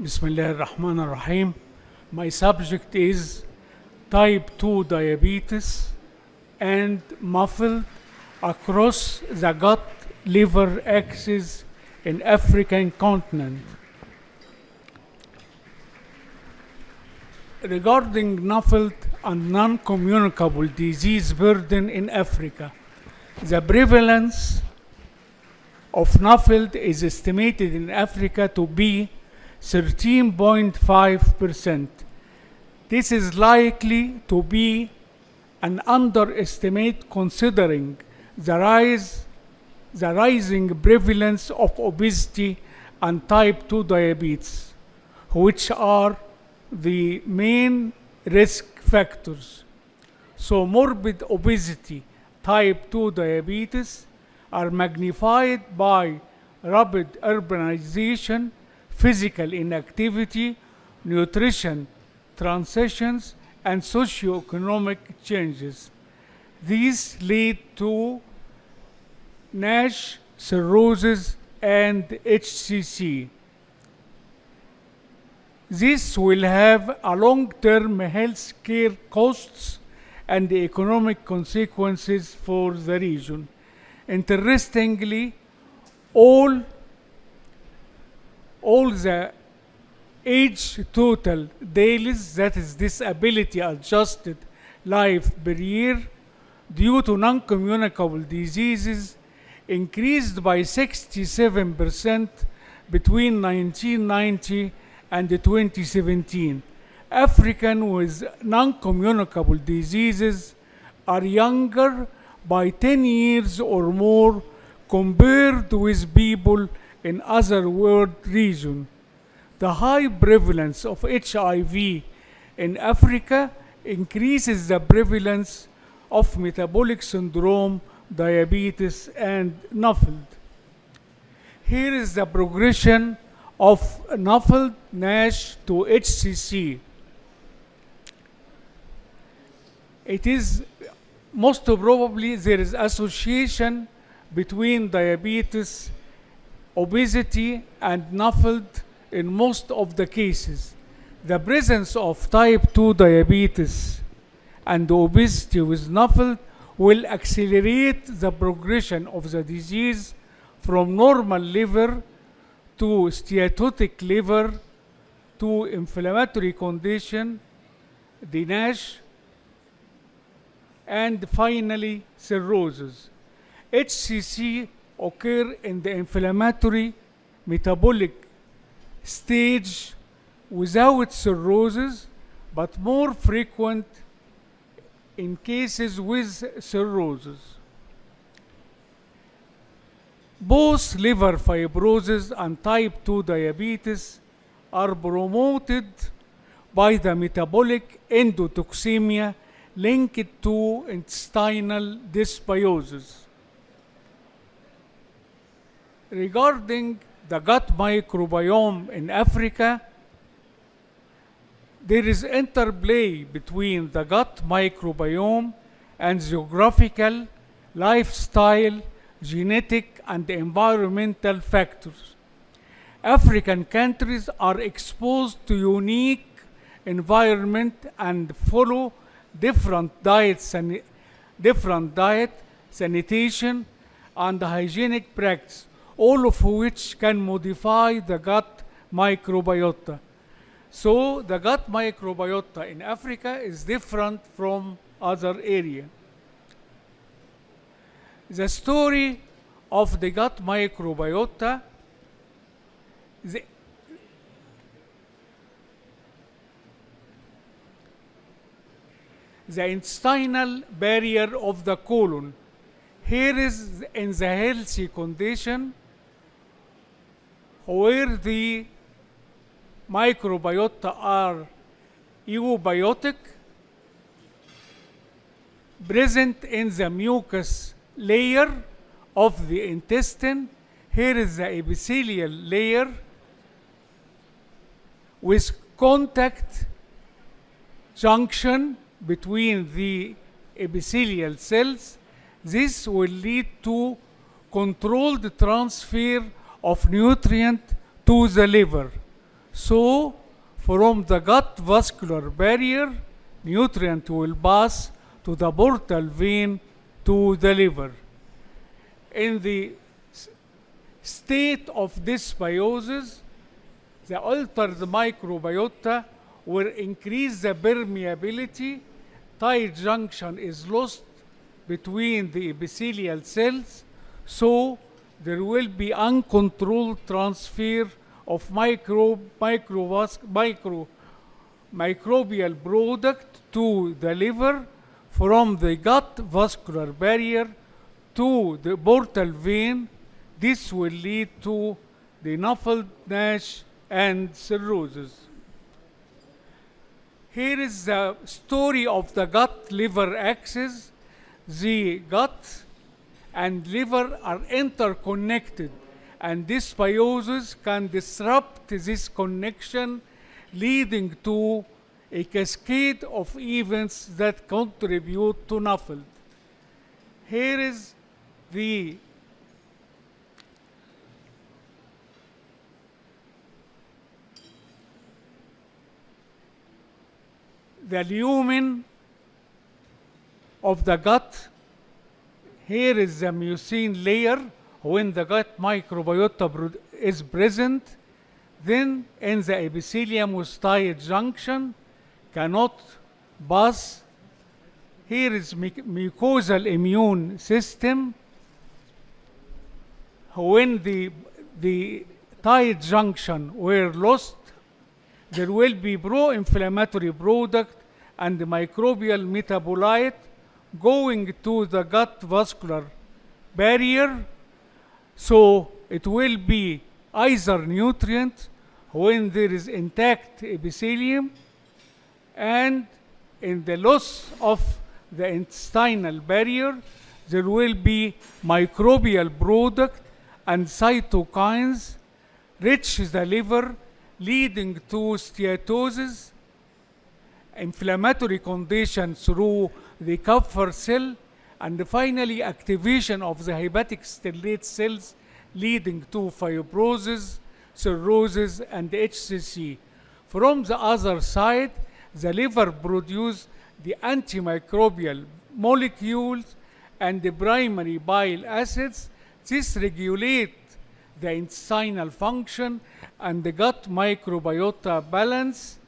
Bismillah ar-Rahman ar-Rahim. My subject is type 2 diabetes and MAFLD across the gut-liver axis in African continent. Regarding MAFLD and non-communicable disease burden in Africa, the prevalence of MAFLD is estimated in Africa to be 13.5%. This is likely to be an underestimate considering the rising prevalence of obesity and type 2 diabetes, which are the main risk factors. So morbid obesity, type 2 diabetes are magnified by rapid urbanization, physical inactivity, nutrition transitions, and socioeconomic changes. These lead to NASH, cirrhosis, and HCC. This will have a long-term health care costs and economic consequences for the region. Interestingly, all the age total days, that is disability adjusted life per year due to non-communicable diseases, increased by 67% between 1990 and 2017. Africans with non-communicable diseases are younger by 10 years or more compared with people in other world regions. The high prevalence of HIV in Africa increases the prevalence of metabolic syndrome, diabetes, and MAFLD. Here is the progression of MAFLD, NASH to HCC. It is most probably there is association between diabetes, obesity, and MAFLD in most of the cases. The presence of type 2 diabetes and obesity with MAFLD will accelerate the progression of the disease from normal liver to steatotic liver to inflammatory condition, the NASH, and finally cirrhosis. HCC occur in the inflammatory metabolic stage without cirrhosis, but more frequent in cases with cirrhosis. Both liver fibrosis and type 2 diabetes are promoted by the metabolic endotoxemia linked to intestinal dysbiosis. Regarding the gut microbiome in Africa, there is interplay between the gut microbiome and geographical, lifestyle, genetic, and environmental factors. African countries are exposed to unique environment and follow different diet, sanitation, and hygienic practice, all of which can modify the gut microbiota. So the gut microbiota in Africa is different from other areas. The story of the gut microbiota, the intestinal barrier of the colon. Here is in the healthy condition where the microbiota are eubiotic, present in the mucus layer of the intestine. Here is the epithelial layer with contact junction between the epithelial cells. This will lead to controlled transfer of nutrient to the liver. So, from the gut vascular barrier, nutrient will pass to the portal vein to the liver. In the state of dysbiosis, the altered microbiota will increase the permeability. Tight junction is lost between the epithelial cells, so there will be uncontrolled transfer of microbial product to the liver from the gut vascular barrier to the portal vein. This will lead to the MAFLD, NASH, and cirrhosis. Here is the story of the gut-liver axis. The gut and liver are interconnected, and dysbiosis can disrupt this connection, leading to a cascade of events that contribute to MAFLD. Here is the lumen of the gut. Here is the mucin layer when the gut microbiota is present. Then in the epithelium with tight junction cannot pass. Here is mucosal immune system. When the tight junction were lost, there will be pro-inflammatory product and the microbial metabolite going to the gut vascular barrier. So it will be either nutrient when there is intact epithelium, and in the loss of the intestinal barrier, there will be microbial product and cytokines reach the liver, leading to steatosis, inflammatory condition through the Kupffer cell, and finally activation of the hepatic stellate cells, leading to fibrosis, cirrhosis, and HCC. From the other side, the liver produces the antimicrobial molecules and the primary bile acids. This regulates the intestinal function and the gut microbiota balance.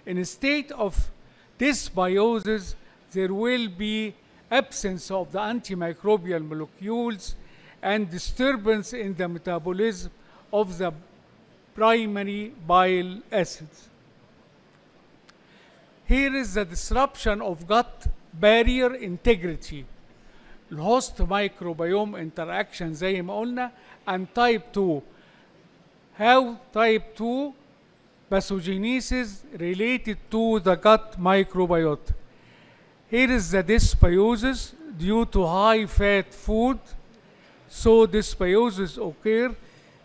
In a state of dysbiosis, there will be absence of the antimicrobial molecules and disturbance in the metabolism of the primary bile acids. Here is the disruption of gut barrier integrity. الهوست microbiome interaction زي ما قلنا, and type 2. How type 2 pathogenesis related to the gut microbiota. Here is the dysbiosis due to high fat food. So dysbiosis occur,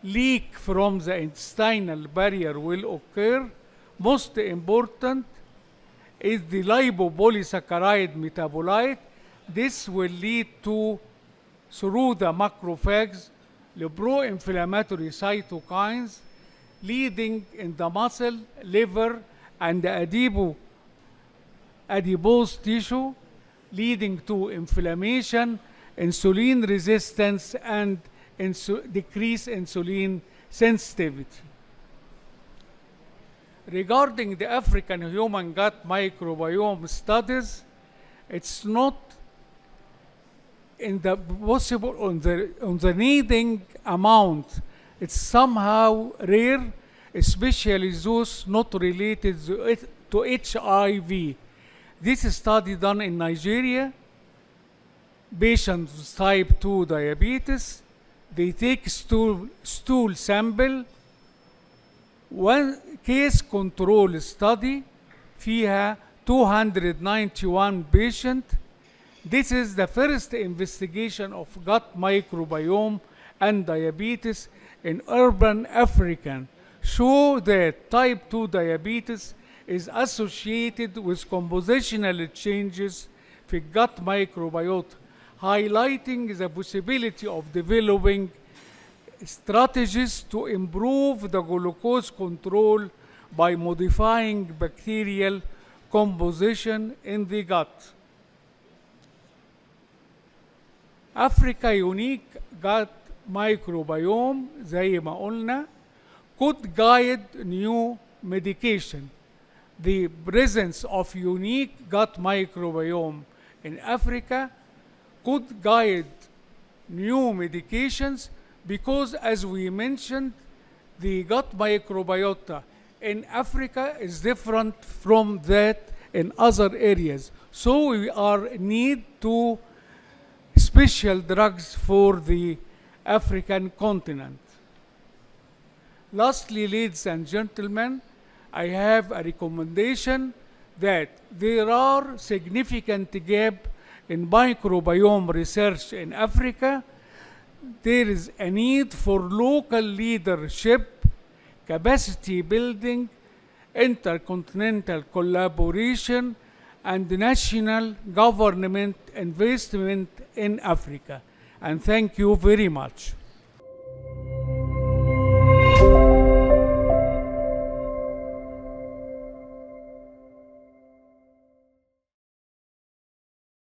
leak from the intestinal barrier will occur. Most important is the lipopolysaccharide metabolite. This will lead to, through the macrophages, the pro-inflammatory cytokines, leading in the muscle, liver, and the adipose tissue, leading to inflammation, insulin resistance, and decreased insulin sensitivity. Regarding the African human gut microbiome studies, it's not in the possible on the needing amount. It's somehow rare, especially those not related to HIV. This is study done in Nigeria. Patients with type 2 diabetes, they take stool sample. One case control study فيها 291 patient. This is the first investigation of gut microbiome and diabetes in urban African. Show that type 2 diabetes is associated with compositional changes في gut microbiota, highlighting the possibility of developing strategies to improve the glucose control by modifying bacterial composition in the gut. Africa unique gut microbiome زي ما قلنا could guide new medication. The presence of unique gut microbiome in Africa could guide new medications because, as we mentioned, the gut microbiota in Africa is different from that in other areas. So we are in need to special drugs for the African continent. Lastly, ladies and gentlemen, I have a recommendation that there are significant gap in microbiome research in Africa. There is a need for local leadership, capacity building, intercontinental collaboration, and national government investment in Africa. And thank you very much.